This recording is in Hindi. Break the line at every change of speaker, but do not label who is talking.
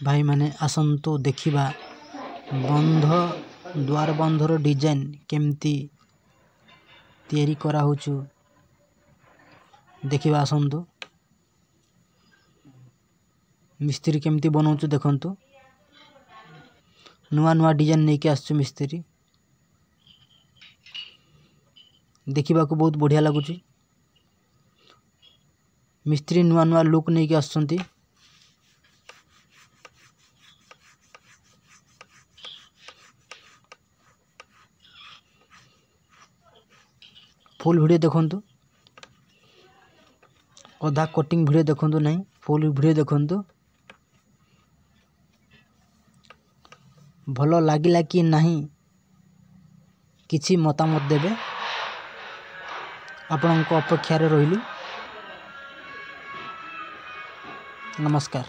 भाई माने आसंतु देखिबा बंध द्वार बंधर डिजाइन केमती तैयारी करा होचु देखिबा आसंतु मिस्त्री केमती बनाउछु देखंतु नुआ नुआ डिजाइन नहीं के आसछु मिस्त्री देखिबा को बहुत बढ़िया लागुची मिस्त्री नुआ नुआ लुक नहीं के आसछंती फुल वीडियो देखंतु अधा कटिंग वीडियो देखंतु नहीं फुल वीडियो देखंतु भलो लागिला कि नहीं किछि मतामत देबे आपनक अपेक्षा रे रहिलु नमस्कार।